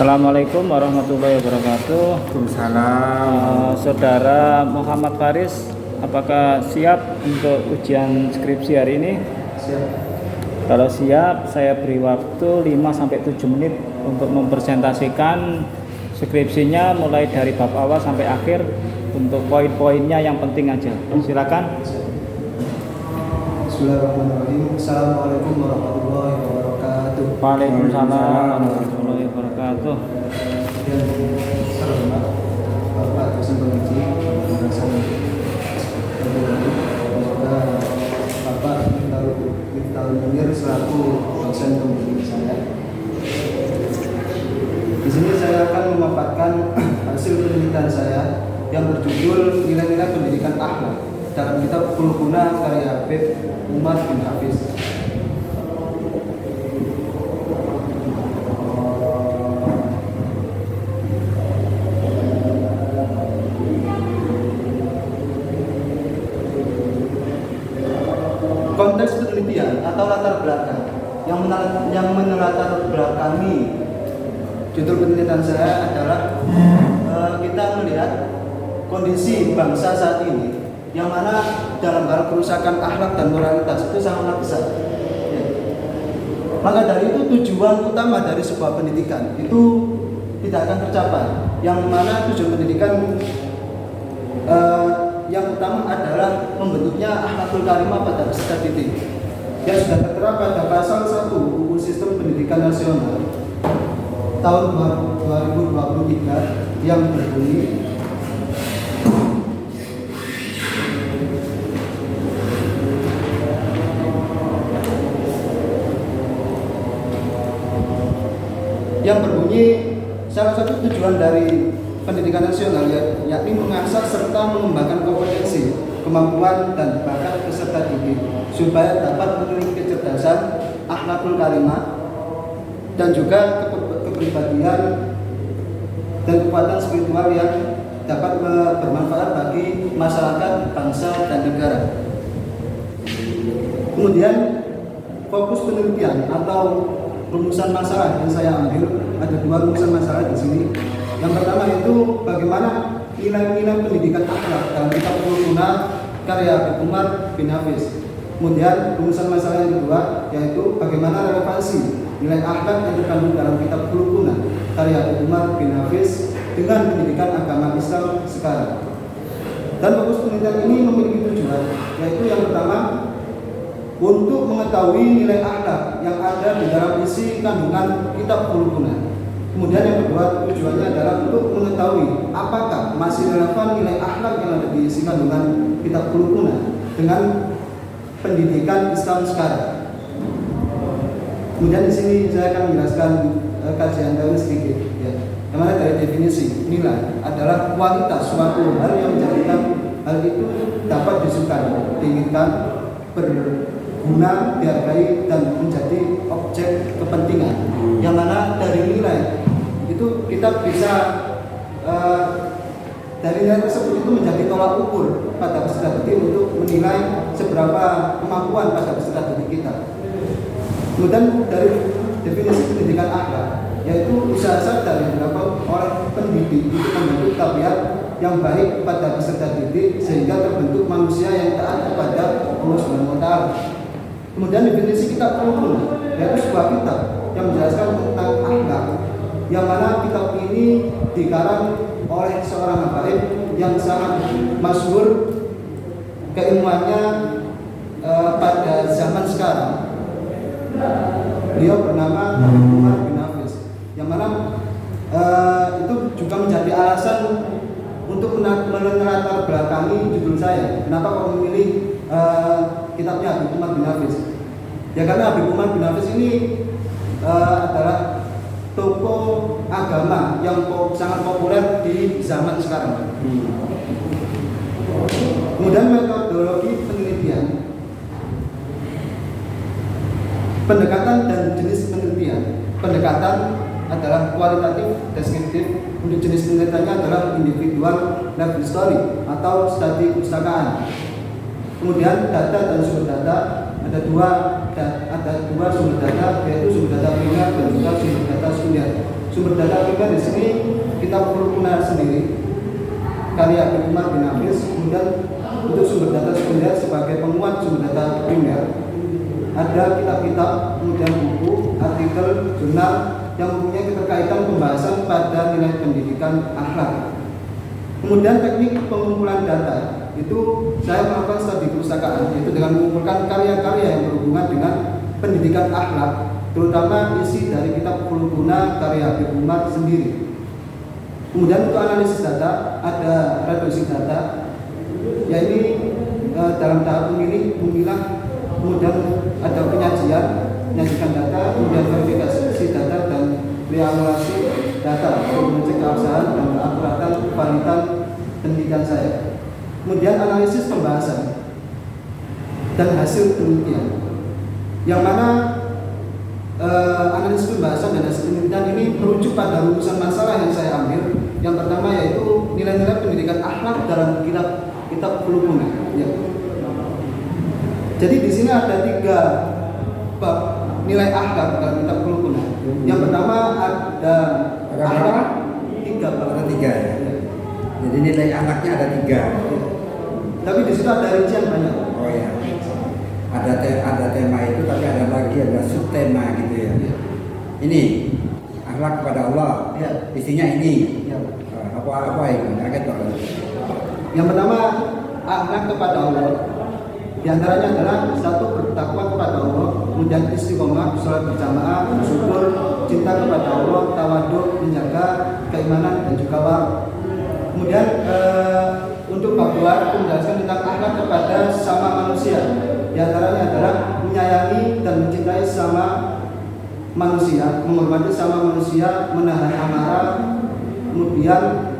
Assalamualaikum warahmatullahi wabarakatuh. Waalaikumsalam. Saudara Muhammad Faris, apakah siap untuk ujian skripsi hari ini? Siap. Kalau siap, saya beri waktu 5-7 menit untuk mempresentasikan skripsinya mulai dari bab awal sampai akhir untuk poin-poinnya yang penting aja. Silakan. Bismillahirrahmanirrahim. Assalamualaikum warahmatullahi wabarakatuh. Waalaikumsalam warahmatullahi wabarakatuh. Yang terhormat Bapak dosen penguji semoga Bapak Miftahul Munir selaku dosen pembimbing saya. Di sini saya akan memaparkan hasil penelitian saya yang berjudul Nilai-nilai Pendidikan Akhlak dalam kitab Kulukuna karya Habib Umar bin Hafiz. Konteks penelitian atau latar belakang yang menelatar belakangi judul penelitian saya adalah kita melihat kondisi bangsa saat ini yang mana dalam hal kerusakan akhlak dan moralitas itu sangat besar. Ya. Maka dari itu tujuan utama dari sebuah pendidikan itu tidak akan tercapai. Yang mana tujuan pendidikan yang utama adalah membentuknya akhlakul karimah pada peserta didik yang sudah tertera pada pasal 1 Buku Sistem Pendidikan Nasional tahun 2023 yang berbunyi salah satu tujuan dari pendidikan nasional yakni mengasah serta mengembangkan kompetensi, kemampuan dan bakat peserta didik supaya dapat memiliki kecerdasan, akhlakul karimah dan juga kepribadian dan kekuatan spiritual yang dapat bermanfaat bagi masyarakat, bangsa dan negara. Kemudian fokus penelitian atau rumusan masalah yang saya ambil, ada 2 rumusan masalah di sini. Yang pertama itu bagaimana nilai-nilai pendidikan akhlak dalam kitab Kulukuna karya Habib Umar bin Hafiz. Kemudian rumusan masalah yang kedua yaitu bagaimana relevansi nilai akhlak yang terkandung dalam kitab Kulukuna karya Habib Umar bin Hafiz dengan pendidikan agama Islam sekarang. Dan fokus penelitian ini memiliki tujuan, yaitu yang pertama untuk mengetahui nilai akhlak yang ada di dalam isi kandungan kitab Kulukuna. Kemudian yang kedua tujuannya adalah untuk mengetahui apakah masih relevan nilai akhlak yang ada di isi kandungan kitab Kulukuna dengan pendidikan Islam sekarang. Kemudian di sini saya akan menjelaskan kajian kami sedikit, ya. Yang mana dari definisi nilai adalah kualitas suatu hal yang menjadikan hal itu dapat disukai, diinginkan, berguna, dihargai dan menjadi objek kepentingan. Yang mana dari nilai itu kita bisa dari nilai tersebut itu menjadi tolak ukur pada peserta didik untuk menilai seberapa kemampuan pada peserta didik kita. Kemudian dari definisi pendidikan akhlak, yaitu usaha sadar yang dilakukan oleh pendidik untuk membentuk tabiat yang baik pada peserta didik sehingga terbentuk manusia yang taat kepada Allah Subhanahu wa Ta'ala. Kemudian definisi kitab Kulukuna, yaitu sebuah kitab yang menjelaskan tentang akhlak, yang mana kitab ini dikarang oleh seorang habaib yang sangat masyhur keilmuannya pada zaman sekarang. Beliau bernama Umar bin Hafiz, yang mana itu juga menjadi alasan untuk menelatar belakangi judul saya. Kenapa kok memilih kitabnya Habib Umar bin Hafiz? Ya karena Habib Umar bin Hafiz ini adalah tokoh agama yang sangat populer di zaman sekarang. Kemudian metodologi penelitian, pendekatan dan jenis penelitian. Pendekatan adalah kualitatif, deskriptif. Untuk jenis penelitiannya adalah individual level story atau studi perpustakaan. Kemudian data dan sumber data, ada dua sumber data, yaitu sumber data primer dan juga sumber data sekunder. Sumber data primer di sini Kitab Rukuna sendiri, karya Habib Umar bin Hafiz. Kemudian untuk sumber data sekunder sebagai penguat sumber data primer ada kitab-kitab, kemudian buku, artikel, jurnal yang mempunyai keterkaitan pembahasan pada nilai pendidikan akhlak. Kemudian teknik pengumpulan data itu saya melakukan studi perpustakaan, yaitu dengan mengumpulkan karya-karya yang berhubungan dengan pendidikan akhlak, terutama isi dari kitab Rukuna karya Habib Umar sendiri. Kemudian untuk analisis data ada reduksi data, yaitu dalam tahap memilah, kemudian ada menyajikan data, kemudian verifikasi data dan reakumulasi data untuk mengecek keabsahan dan keakuratan validitas penelitian saya. Kemudian analisis pembahasan dan hasil penelitian, yang mana analisis pembahasan dan hasil penelitian ini merujuk pada rumusan masalah yang saya ambil. Yang pertama yaitu nilai-nilai pendidikan akhlak dalam kitab Rukuna. Ya. Jadi di sini ada 3 bab nilai akhlak dalam kitab Rukuna. Yang pertama ada akhlak 3 bab. Ada 3 ya. Jadi nilai akhlaknya ada 3. Ya. Tapi di situ ada rincian banyak. Oh ya. Ada tema itu, tapi ada lagi ada subtema gitu ya. Ya. Ini akhlak kepada Allah. Ya. Isinya ini. Ya. Apa ini? Kaget Pak. Yang pertama akhlak kepada Allah. Di antaranya adalah 1 bertakwa kepada Allah, kemudian istiqomah, sholat berjamaah, bersyukur, cinta kepada Allah, tawaduk, menjaga keimanan dan juga warok. Kemudian untuk bab 2 menjelaskan tentang akhlak kepada sesama manusia. Di antaranya adalah menyayangi dan mencintai sesama manusia, menghormati sesama manusia, menahan amarah, kemudian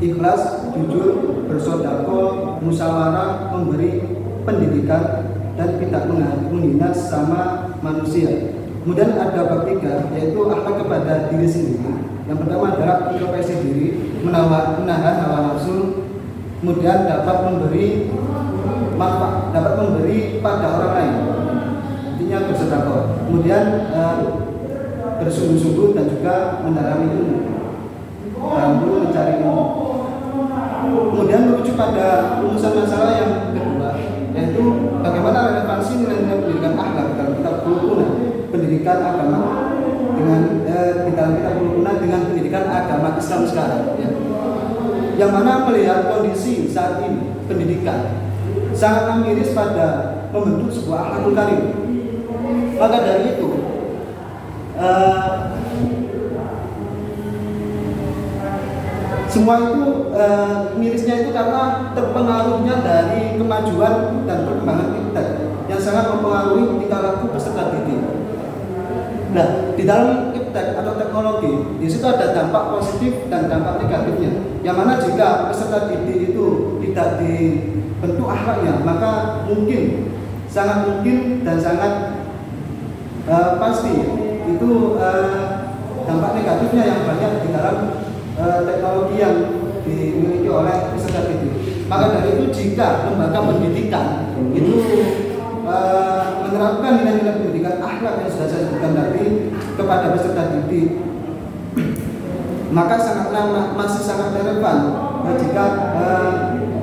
ikhlas, jujur, bersedekah, musyawarah, memberi pendidikan dan tidak menghina sesama manusia. Kemudian ada bab 3 yaitu akhlak kepada diri sendiri. Yang pertama adalah introspeksi diri, menahan hawa nafsu, kemudian dapat memberi manfaat, dapat memberi pada orang lain. Intinya bersedekah. Kemudian bersungguh-sungguh dan juga mendalami ilmu. Dulu mencari ilmu. Kemudian merujuk pada rumusan masalah yang kedua, yaitu bagaimana relevansi nilai-nilai pendidikan akhlak dalam kitab Rukuna, pendidikan agama dengan di dalam kitab Rukuna dengan pendidikan agama Islam sekarang. Ya. Yang mana melihat kondisi saat ini pendidikan sangat miris pada membentuk sebuah akhlakul karim. Maka dari itu semua itu mirisnya itu karena terpengaruhnya dari kemajuan dan perkembangan iptek yang sangat mempengaruhi tingkah laku peserta didik. Nah, di dalam iptek atau teknologi, di situ ada dampak positif dan dampak negatifnya. Yang mana jika peserta didik itu tidak dibentuk akhlaknya, maka sangat mungkin dan sangat pasti itu dampak negatifnya yang banyak di dalam teknologi yang dimiliki oleh peserta didik. Maka dari itu jika lembaga pendidikan itu menerapkan nilai-nilai pendidikan akhlak yang sudah saya sebutkan tadi kepada peserta didik, maka masih sangat relevan jika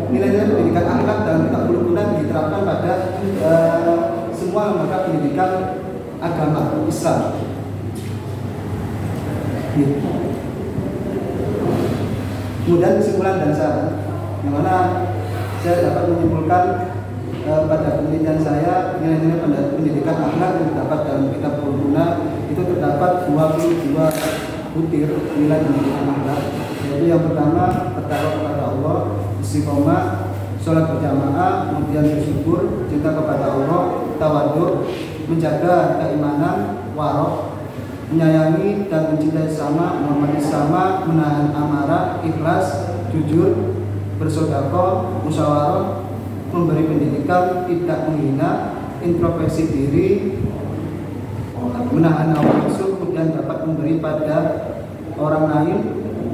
nilai-nilai pendidikan akhlak dalam kitab Rukuna diterapkan pada semua lembaga pendidikan agama Islam. Kemudian kesimpulan dan saran, yang mana saya dapat menyimpulkan pada penelitian saya nilai-nilai pendidikan akhlak yang terdapat dalam kitab Rukuna itu terdapat 22 butir nilai pendidikan akhlak, yaitu yang pertama bertakwa kepada Allah, istiqomah, sholat berjamaah, kemudian bersyukur, cinta kepada Allah, tawaduk, menjaga keimanan, warok, menyayangi dan mencintai sesama, menghormati sesama, menahan amarah, ikhlas, jujur, bersedekah, musyawarah, memberi pendidikan, tidak menghina, introspeksi diri, menahan hawa nafsu, kemudian dapat memberi pada orang lain,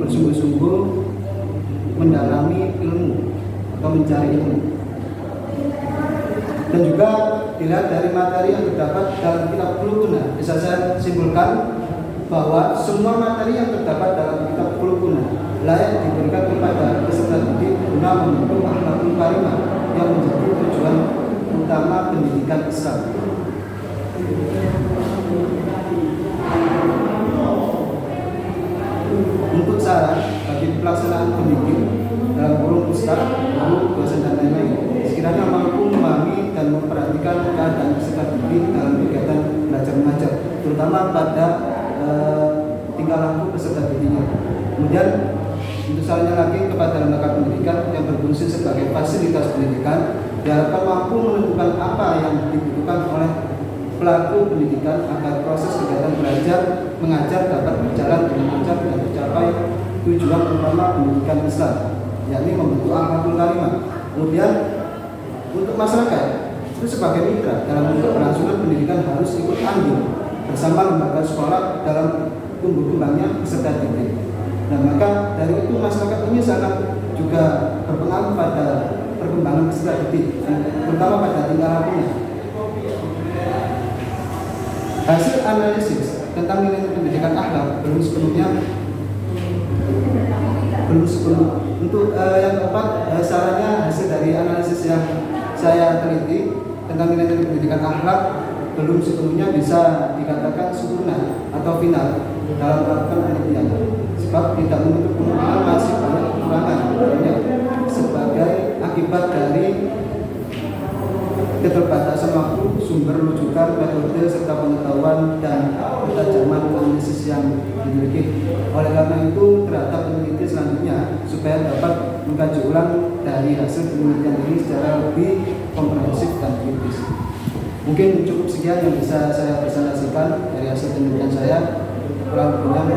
bersungguh-sungguh mendalami ilmu atau mencari ilmu. Dan juga dilihat dari materi yang terdapat dalam kitab Rukuna, bisa saya simpulkan bahwa semua materi yang terdapat dalam kitab Qulubuna layak diberikan kepada peserta didik guna membentuk akhlakul karimah yang menjadi tujuan utama pendidikan Islam. Untuk saran bagi pelaksanaan pendidik dalam kurung ustaz, guru, dosen dan lain-lain, sekiranya mampu memahami dan memperhatikan keadaan peserta didik dalam kegiatan belajar mengajar, terutama pada tingkah laku peserta didiknya. Kemudian untuk sarannya lagi kepada lembaga pendidikan yang berfungsi sebagai fasilitas pendidikan, diharapkan mampu menentukan apa yang dibutuhkan oleh pelaku pendidikan agar proses kegiatan belajar mengajar dapat berjalan dengan lancar dan tercapai tujuan utama pendidikan Islam, yakni membentuk akhlakul karimah. Kemudian untuk masyarakat itu sebagai mitra dalam bentuk kelangsungan pendidikan harus ikut andil bersama lembaga sekolah dalam tumbuh kembangnya peserta didik. Nah, maka dari itu masyarakat ini sangat juga berpengaruh pada perkembangan peserta didik, terutama pada tingkah lakunya. Hasil analisis tentang nilai pendidikan akhlak belum sepenuh. Untuk yang keempat, sarannya hasil dari analisis yang saya teliti tentang nilai pendidikan akhlak belum sepenuhnya bisa dikatakan sempurna atau final dalam melakukan penelitian, sebab tidak menutup kemungkinan masih banyak kekurangan sebagai akibat dari keterbatasan waktu, sumber rujukan, metode, serta pengetahuan dan ketajaman analisis yang dimiliki. Oleh karena itu, terhadap peneliti selanjutnya supaya dapat mengkaji ulang dari hasil penelitian ini secara lebih komprehensif dan kritis. Mungkin cukup sekian yang bisa saya presentasikan dari hasil penelitian saya. Kurang lebihnya